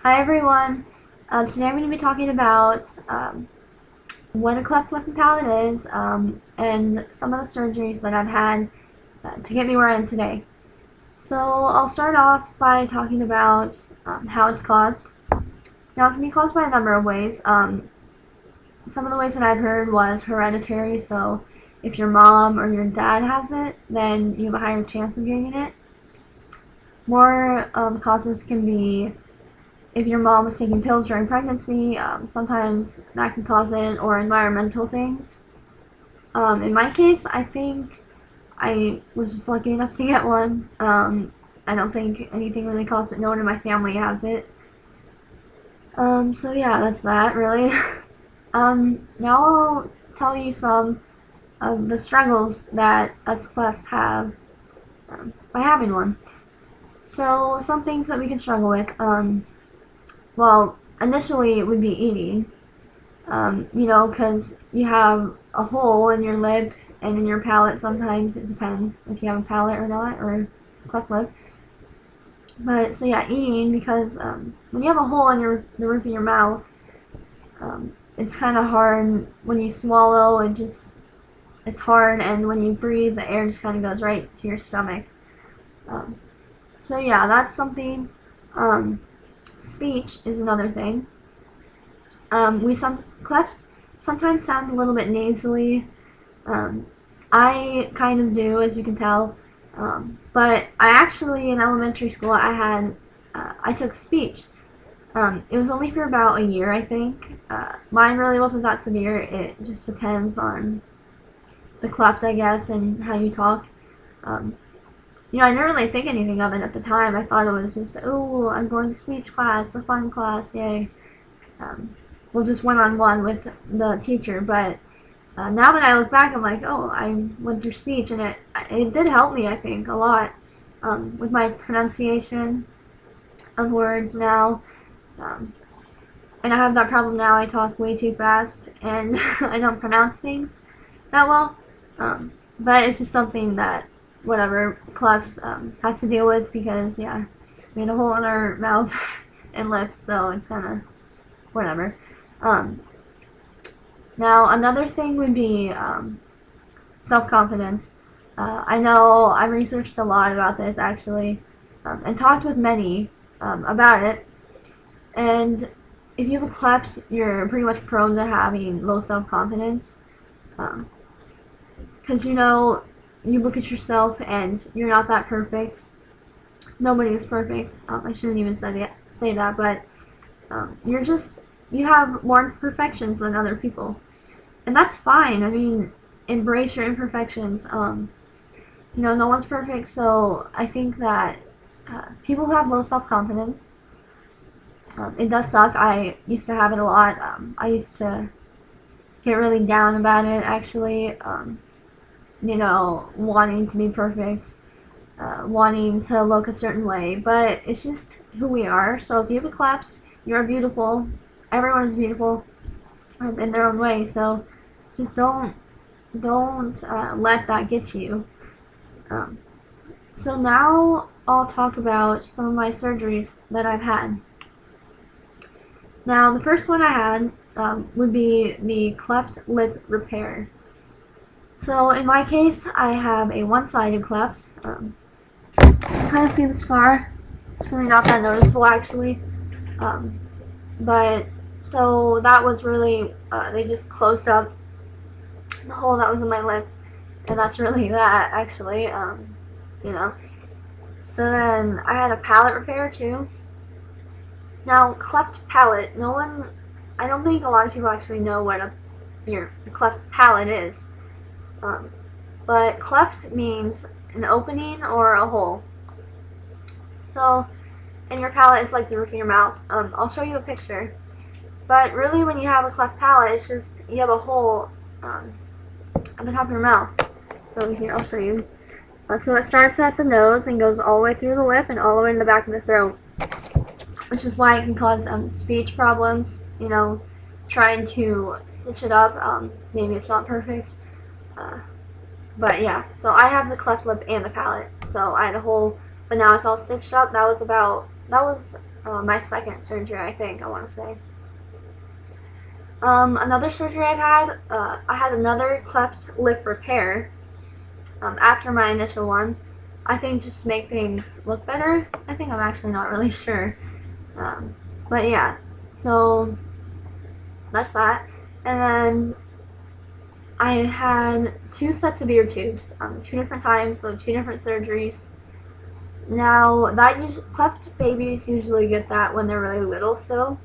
Hi everyone. Today I'm going to be talking about what a cleft lip and palate is and some of the surgeries that I've had to get me where I am today. So I'll start off by talking about how it's caused. Now it can be caused by a number of ways. Some of the ways that I've heard was hereditary, so if your mom or your dad has it, then you have a higher chance of getting it. More causes can be if your mom was taking pills during pregnancy, sometimes that can cause it, or environmental things. In my case, I think I was just lucky enough to get one. I don't think anything really caused it. No one in my family has it. So yeah, that's that, really. Now I'll tell you some of the struggles that us clefts have by having one. So, some things that we can struggle with. Well, initially it would be eating, because you have a hole in your lip and in your palate. Sometimes it depends if you have a palate or not, or cleft lip. But, so yeah, eating, because when you have a hole in the roof of your mouth, it's kind of hard when you swallow. It's hard, and when you breathe, the air just kind of goes right to your stomach. So yeah, that's something. Speech is another thing. Clefts sometimes sound a little bit nasally. I kind of do, as you can tell. But I actually, in elementary school, I took speech. It was only for about a year, I think. Mine really wasn't that severe. It just depends on the cleft, I guess, and how you talk. I didn't really think anything of it at the time. I thought it was just, oh, I'm going to speech class, a fun class, yay. Well, just one-on-one with the teacher. But now that I look back, I'm like, oh, I went through speech, and it did help me, I think, a lot with my pronunciation of words now. And I have that problem now. I talk way too fast, and I don't pronounce things that well. But it's just something that whatever clefts have to deal with, because yeah, we had a hole in our mouth and lip, so it's kind of whatever. Now another thing would be self-confidence. I know I've researched a lot about this actually, and talked with many about it. And if you have a cleft, you're pretty much prone to having low self-confidence, because you look at yourself and you're not that perfect. Nobody is perfect. I shouldn't even say that, but you have more imperfections than other people. And that's fine. I mean, embrace your imperfections. No one's perfect, so I think that people who have low self-confidence, it does suck. I used to have it a lot. I used to get really down about it, actually. Wanting to be perfect, wanting to look a certain way, but it's just who we are. So if you have a cleft, you're beautiful. Everyone is beautiful in their own way. So just don't let that get you. So now I'll talk about some of my surgeries that I've had. Now the first one I had would be the cleft lip repair. So in my case, I have a one-sided cleft. You kind of see the scar. It's really not that noticeable, actually. But so that was really they just closed up the hole that was in my lip, and that's really that, actually. So then I had a palate repair too. Now cleft palate. I don't think a lot of people actually know what your cleft palate is. But cleft means an opening or a hole. So, and your palate is like the roof of your mouth. I'll show you a picture. But really, when you have a cleft palate, it's just you have a hole at the top of your mouth. So here, I'll show you. So it starts at the nose and goes all the way through the lip and all the way in the back of the throat, which is why it can cause speech problems. Trying to stitch it up. Maybe it's not perfect. But yeah, so I have the cleft lip and the palate. So I had a hole, but now it's all stitched up. That was my second surgery, I think, I want to say. Another surgery I've had, I had another cleft lip repair after my initial one. I think just to make things look better. I think I'm actually not really sure. But yeah, so that's that. And then I had 2 sets of ear tubes, 2 different times, so 2 different surgeries. Now, cleft babies usually get that when they're really little still.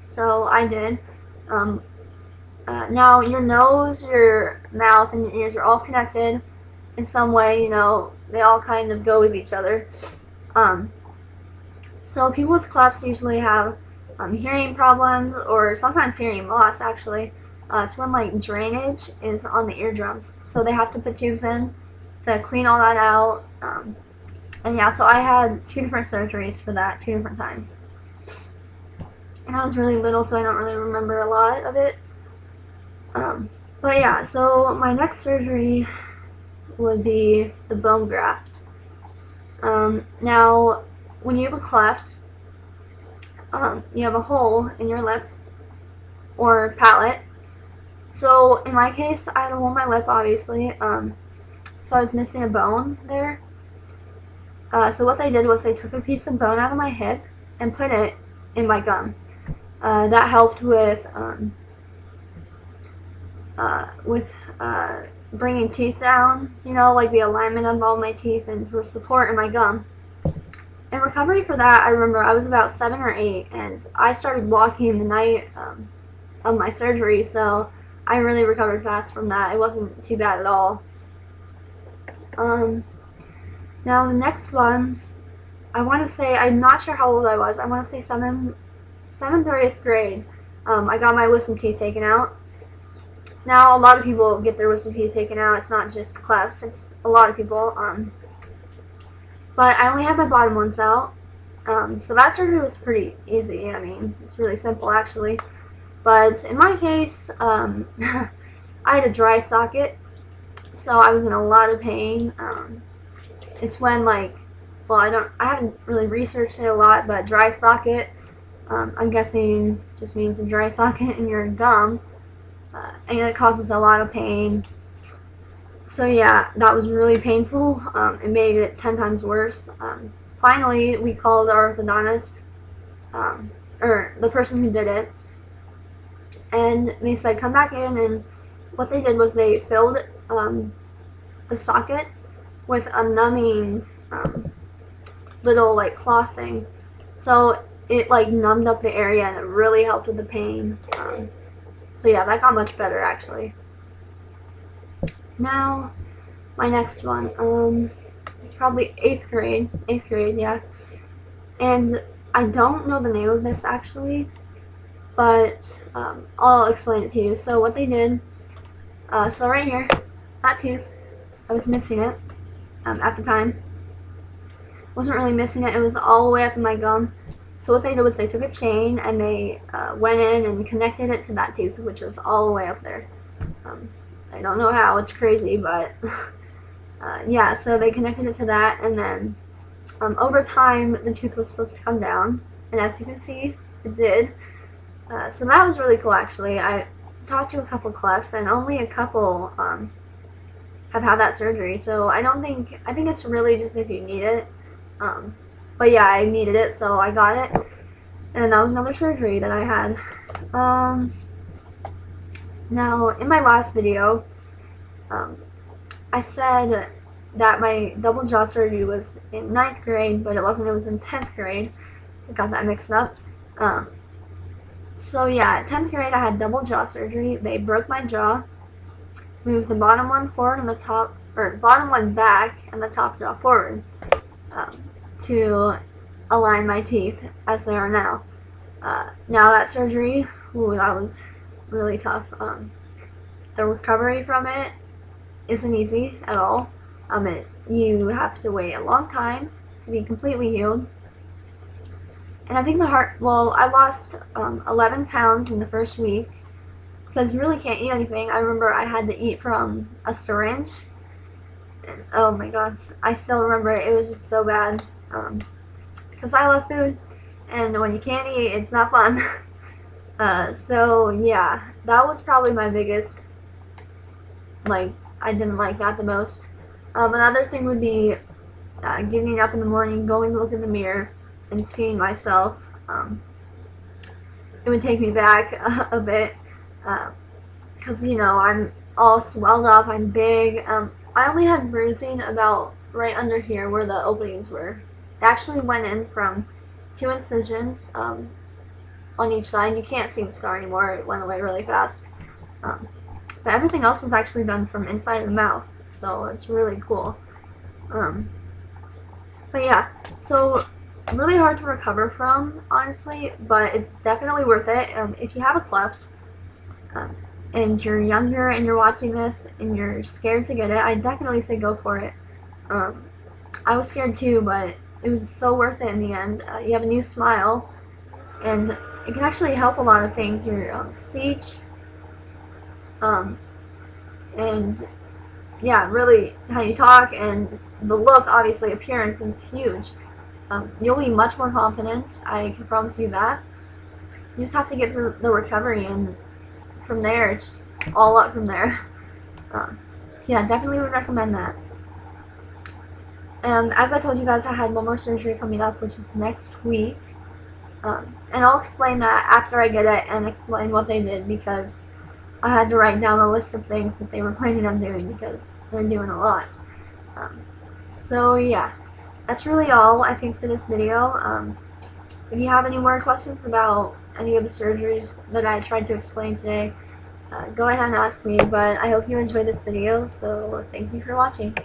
So I did. Now, your nose, your mouth, and your ears are all connected in some way, you know, they all kind of go with each other. So people with clefts usually have hearing problems, or sometimes hearing loss, actually. It's when, like, drainage is on the eardrums. So they have to put tubes in to clean all that out. And yeah, so I had 2 different surgeries for that, 2 different times. And I was really little, so I don't really remember a lot of it. But yeah, so my next surgery would be the bone graft. Now, when you have a cleft, you have a hole in your lip or palate. So in my case, I had a hole in my lip, obviously. So I was missing a bone there. So what they did was they took a piece of bone out of my hip and put it in my gum. That helped with bringing teeth down, you know, like the alignment of all my teeth and for support in my gum. In recovery for that, I remember I was about 7 or 8, and I started walking the night of my surgery, so I really recovered fast from that. It wasn't too bad at all. Now the next one, I want to say, I'm not sure how old I was. I want to say 7th or 8th grade. I got my wisdom teeth taken out. Now a lot of people get their wisdom teeth taken out. It's not just clefts. It's a lot of people. But I only had my bottom ones out. So that surgery was pretty easy. I mean, it's really simple actually. But in my case, I had a dry socket, so I was in a lot of pain. It's when, like, well, I haven't really researched it a lot, but dry socket, I'm guessing just means a dry socket in your gum, and it causes a lot of pain. So yeah, that was really painful. It made it 10 times worse. Finally, we called our orthodontist, or the person who did it, and they said come back in, and what they did was they filled the socket with a numbing little, like, cloth thing. So it, like, numbed up the area, and it really helped with the pain. So yeah, that got much better actually. Now, my next one, it's probably 8th grade, yeah. And I don't know the name of this actually, but I'll explain it to you. So what they did, so right here, that tooth, I was missing it at the time. Wasn't really missing it, it was all the way up in my gum. So what they did was they took a chain and they went in and connected it to that tooth, which was all the way up there. I don't know how, it's crazy, but yeah, so they connected it to that, and then over time the tooth was supposed to come down, and as you can see, it did. So that was really cool actually. I talked to a couple clefts, and only a couple have had that surgery, so I think it's really just if you need it. But yeah, I needed it, so I got it, and that was another surgery that I had. Now, in my last video, I said that my double jaw surgery was in 9th grade, but it wasn't, it was in 10th grade. I got that mixed up. So yeah, 10th grade I had double jaw surgery. They broke my jaw, moved the bottom one forward and the top, or bottom one back and the top jaw forward to align my teeth as they are now. Now that surgery, ooh, that was really tough. The recovery from it isn't easy at all. You have to wait a long time to be completely healed. And I think I lost 11 pounds in the first week because you really can't eat anything. I remember I had to eat from a syringe. And, oh my god, I still remember it. It was just so bad. because I love food, and when you can't eat, it's not fun. So yeah, that was probably my biggest, like, I didn't like that the most. Another thing would be getting up in the morning, going to look in the mirror, and seeing myself. It would take me back a bit, because I'm all swelled up, I'm big. I only had bruising about right under here where the openings were. It actually went in from 2 incisions on each side. You can't see the scar anymore, it went away really fast. But everything else was actually done from inside the mouth, so it's really cool. But yeah, so really hard to recover from, honestly, but it's definitely worth it. If you have a cleft, and you're younger and you're watching this and you're scared to get it, I definitely say go for it. I was scared too, but it was so worth it in the end. You have a new smile, and it can actually help a lot of things, your speech, and yeah, really how you talk, and the look, obviously, appearance is huge. You'll be much more confident, I can promise you that. You just have to get through the recovery, and from there, it's all up from there. So yeah, definitely would recommend that. As I told you guys, I had one more surgery coming up, which is next week. And I'll explain that after I get it and explain what they did, because I had to write down a list of things that they were planning on doing, because they're doing a lot. So yeah, that's really all I think for this video. If you have any more questions about any of the surgeries that I tried to explain today, go ahead and ask me, but I hope you enjoyed this video, so thank you for watching.